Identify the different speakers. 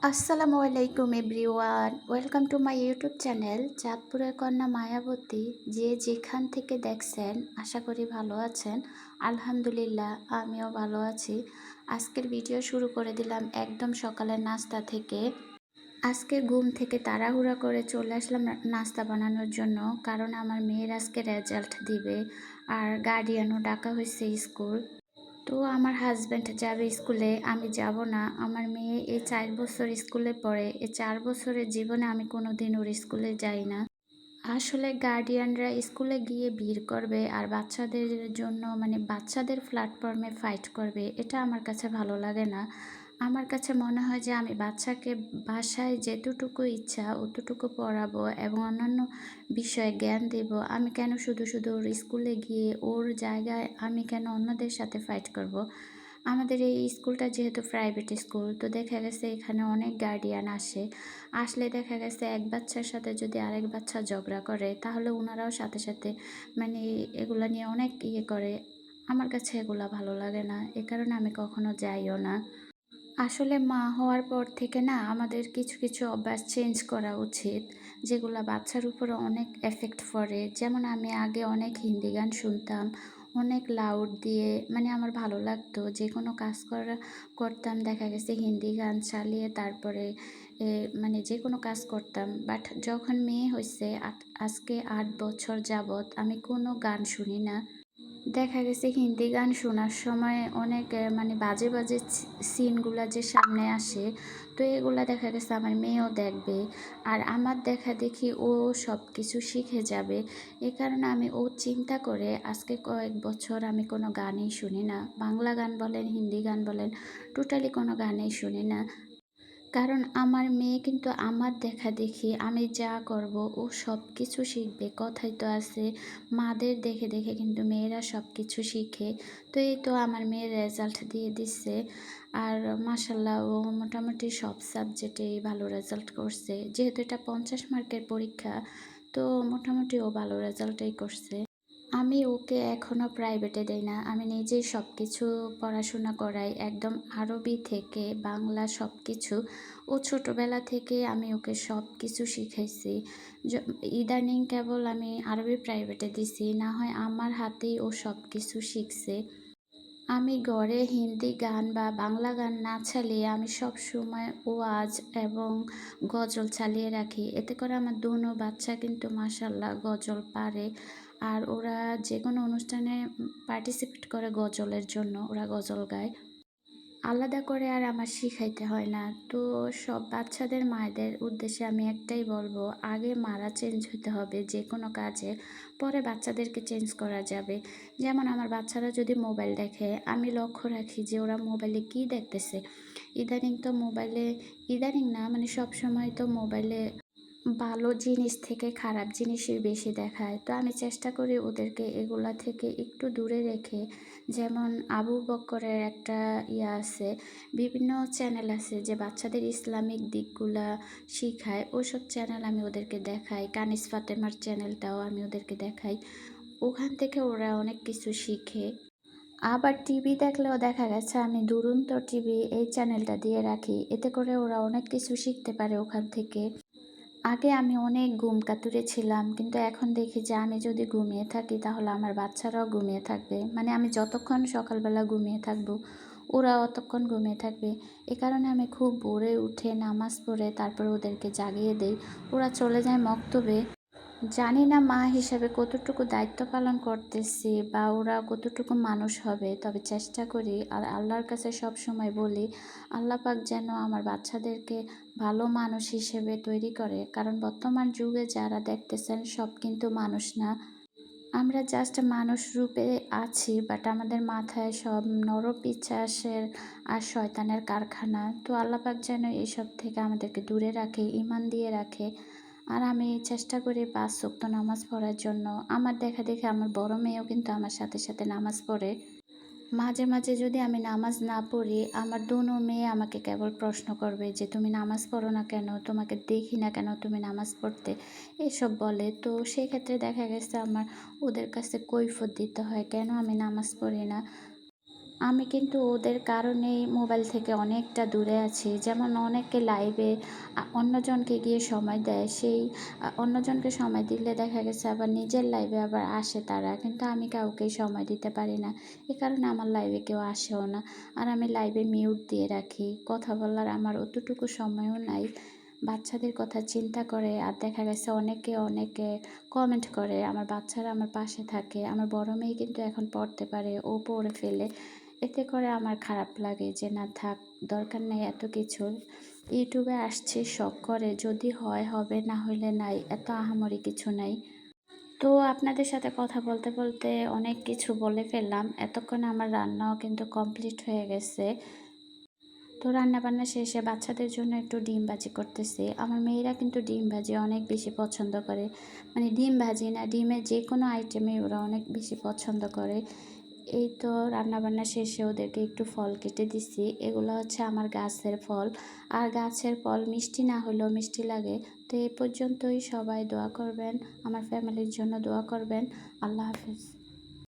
Speaker 1: আসসালামু আলাইকুম everyone, welcome to my YouTube channel চাঁদপুরের কন্যা মায়াবতী। যে যেখান থেকে দেখছেন আশা করি ভালো আছেন। আলহামদুলিল্লাহ আমিও ভালো আছি। আজকের ভিডিও শুরু করে দিলাম একদম সকালের নাস্তা থেকে। আজকে ঘুম থেকে তাড়াহুড়া করে চলে আসলাম নাস্তা বানানোর জন্য, কারণ আমার মেয়ের আজকে রেজাল্ট দিবে আর গার্ডিয়ানও ডাকা হয়েছে স্কুল। তো আমার হাজব্যান্ড যাবে স্কুলে, আমি যাব না। আমার মেয়ে এই 4 বছর স্কুলে পড়ে, এই 4 বছরের জীবনে আমি কোনোদিন ওর স্কুলে যাই না। আসলে গার্ডিয়ানরা স্কুলে গিয়ে ভিড় করবে আর বাচ্চাদের জন্য মানে বাচ্চাদের প্ল্যাটফর্মে ফাইট করবে, এটা আমার কাছে ভালো লাগে না। আমার কাছে মনে হয় যে আমি বাচ্চাকে বাসায় যেতটুকু ইচ্ছা অতটুকু পড়াবো এবং অন্যান্য বিষয়ে জ্ঞান দেব। আমি কেন শুধু শুধু ওর স্কুলে গিয়ে ওর জায়গায় আমি কেন অন্যদের সাথে ফাইট করব। আমাদের এই স্কুলটা যেহেতু প্রাইভেট স্কুল, তো দেখা গেছে এখানে অনেক গার্ডিয়ান আসলে দেখা গেছে এক বাচ্চার সাথে যদি আরেক বাচ্চা ঝগড়া করে তাহলে ওনারাও সাথে সাথে মানে এগুলা নিয়ে অনেক করে। আমার কাছে এগুলা ভালো লাগে না, এ কারণে আমি কখনো যাইও না। আসলে মা হওয়ার পর থেকে না আমাদের কিছু কিছু অভ্যাস চেঞ্জ করা উচিত, যেগুলা বাচ্চার উপরে অনেক এফেক্ট পড়ে। যেমন আমি আগে অনেক হিন্দি গান শুনতাম, অনেক লাউড দিয়ে, মানে আমার ভালো লাগতো যে কোনো কাজ করতাম, দেখা গেছে হিন্দি গান চালিয়ে তারপরে মানে যে কোনো কাজ করতাম। বাট যখন মেয়ে হয়েছে আজকে 8 বছর যাবৎ আমি কোনো গান শুনি না। দেখা গেছে হিন্দি গান শোনার সময় অনেক মানে বাজে বাজে সিনগুলা যে সামনে আসে, তো এগুলা দেখা গেছে আমার মেয়েও দেখবে আর আমার দেখা দেখি ও সব কিছু শিখে যাবে। এ কারণে আমি ও চিন্তা করে আজকে কয়েক বছর আমি কোনো গানই শুনি না, বাংলা গান বলেন হিন্দি গান বলেন, টোটালি কোনো গানই শুনি না। কারণ আমার মেয়ে কিন্তু আমার দেখাদেখি আমি যা করব ও সব কিছু শিখবে। কথাই তো আছে, মাদের দেখে দেখে কিন্তু মেয়েরা সব কিছু শিখে। তো এই তো আমার মেয়ের রেজাল্ট দিয়ে দিচ্ছে আর মাশাল্লাহ ও মোটামুটি সব সাবজেক্টেই ভালো রেজাল্ট করছে। যেহেতু এটা 50 মার্কের পরীক্ষা, তো মোটামুটি ও ভালো রেজাল্টই করছে। আমি ওকে এখনও প্রাইভেটে দেই না, আমি নিজেই সব কিছু পড়াশোনা করাই, একদম আরবি থেকে বাংলা সব কিছু। ও ছোটোবেলা থেকে আমি ওকে সব কিছু শিখাইছি। ইদানিং কেবল আমি আরবি প্রাইভেটে দিছি, না হয় আমার হাতেই ও সব কিছু শিখছে। আমি ঘরে হিন্দি গান বা বাংলা গান না চালিয়ে আমি সব সময় ওয়াজ এবং গজল চালিয়ে রাখি। এতে করে আমার দোনো বাচ্চা কিন্তু মাশাল্লাহ গজল পারে আর ওরা যে কোনো অনুষ্ঠানে পার্টিসিপেট করে গজলের জন্য, ওরা গজল গায়। আলাদা করে আর আমার শিখাইতে হয় না। তো সব বাচ্চাদের মায়েদের উদ্দেশ্যে আমি একটাই বলবো, আগে মারা চেঞ্জ হতে হবে যে কোনো কাজে, পরে বাচ্চাদেরকে চেঞ্জ করা যাবে। যেমন আমার বাচ্চারা যদি মোবাইল দেখে, আমি লক্ষ্য রাখি যে ওরা মোবাইলে কী দেখতেছে। ইদানিং তো মোবাইলে, ইদানিং না মানে সব সময় তো মোবাইলে ভালো জিনিস থেকে খারাপ জিনিসই বেশি দেখায়। তো আমি চেষ্টা করি ওদেরকে এগুলা থেকে একটু দূরে রেখে, যেমন আবু বক্করের একটা আছে, বিভিন্ন চ্যানেল আছে যে বাচ্চাদের ইসলামিক দিকগুলা শিখায়, ওসব চ্যানেল আমি ওদেরকে দেখাই। কানিস ফাতেমার চ্যানেলটাও আমি ওদেরকে দেখাই, ওখান থেকে ওরা অনেক কিছু শিখে। আবার টিভি দেখলেও দেখা গেছে আমি দুরন্ত টিভি এই চ্যানেলটা দিয়ে রাখি, এতে করে ওরা অনেক কিছু শিখতে পারে ওখান থেকে। আগে আমি অনেক ঘুম কাতুরে ছিলাম, কিন্তু এখন দেখি যে আমি যদি ঘুমিয়ে থাকি তাহলে আমার বাচ্চারাও ঘুমিয়ে থাকবে, মানে আমি যতক্ষণ সকালবেলা ঘুমিয়ে থাকবো ওরা অতক্ষণ ঘুমিয়ে থাকবে। এ কারণে আমি খুব ভোরে উঠে নামাজ পড়ে তারপর ওদেরকে জাগিয়ে দেই, ওরা চলে যায় মক্তবে। জানি না মা হিসাবে কতটুকু দায়িত্ব পালন করতেছি বা ওরা কতটুকু মানুষ হবে, তবে চেষ্টা করি আর আল্লাহর কাছে সব সময় বলি আল্লাহ পাক যেন আমার বাচ্চাদেরকে ভালো মানুষ হিসেবে তৈরি করে। কারণ বর্তমান যুগে যারা দেখতেছেন সব কিন্তু মানুষ না, আমরা জাস্ট মানুষ রূপে আছি, বাট আমাদের মাথায় সব নরপিশাচের আর শয়তানের কারখানা। তো আল্লাহ পাক যেন এইসব থেকে আমাদেরকে দূরে রাখে, ঈমান দিয়ে রাখে। আর আমি চেষ্টা করি 5 ওয়াক্ত নামাজ পড়ার জন্য। আমার দেখা দেখি আমার বড় মেয়েও কিন্তু আমার সাথে সাথে নামাজ পড়ে। মাঝে মাঝে যদি আমি নামাজ না পড়ি, আমার দোনো মেয়ে আমাকে কেবল প্রশ্ন করবে যে তুমি নামাজ পড়ো না কেন, তোমাকে দেখি না কেন তুমি নামাজ পড়তে, এসব বলে। তো সেক্ষেত্রে দেখা গেছে আমার ওদের কাছে কৈফিয়ত দিতে হয় কেন আমি নামাজ পড়ি না। আমি কিন্তু ওদের কারণেই মোবাইল থেকে অনেকটা দূরে আছি। যেমন অনেকে লাইভে অন্যজনকে গিয়ে সময় দেয়, সেই অন্যজনকে সময় দিলে দেখা গেছে আবার নিজের লাইভে আবার আসে তারা। কিন্তু আমি কাউকেই সময় দিতে পারি না। এ কারণে আমার লাইভে কেউ আসেও না। আর আমি লাইভে মিউট দিয়ে রাখি। কথা বলার আমার অতটুকু সময়ও নাই। বাচ্চাদের কথা চিন্তা করে আর দেখা গেছে অনেকে কমেন্ট করে। আমার বাচ্চারা আমার পাশে থাকে। আমার বড় মেয়ে কিন্তু এখন পড়তে পারে, ও পড়ে ফেলে। এতে করে আমার খারাপ লাগে যে না থাক, দরকার নেই এত কিছুর। ইউটিউবে আসছি শখ করে, যদি হয় হবে, না হইলে নাই, এত আহামরি কিছু নাই। তো আপনাদের সাথে কথা বলতে বলতে অনেক কিছু বলে ফেললাম। এতক্ষণে আমার রান্নাও কিন্তু কমপ্লিট হয়ে গেছে। তো রান্নাবান্না শেষে বাচ্চাদের জন্য একটু ডিম ভাজি করতেছি। আমার মেয়েরা কিন্তু ডিম ভাজি অনেক বেশি পছন্দ করে। মানে ডিম ভাজি না, ডিমের যে কোনো আইটেমে ওরা অনেক বেশি পছন্দ করে। এই তো রান্নাবান্না শেষে ওদেরকে একটু ফল কেটে দিছি। এগুলো হচ্ছে আমার গাছের ফল। আর গাছের ফল মিষ্টি না হলেও মিষ্টি লাগে। তো এই পর্যন্তই, সবাই দোয়া করবেন, আমার ফ্যামিলির জন্য দোয়া করবেন। আল্লাহ হাফেজ।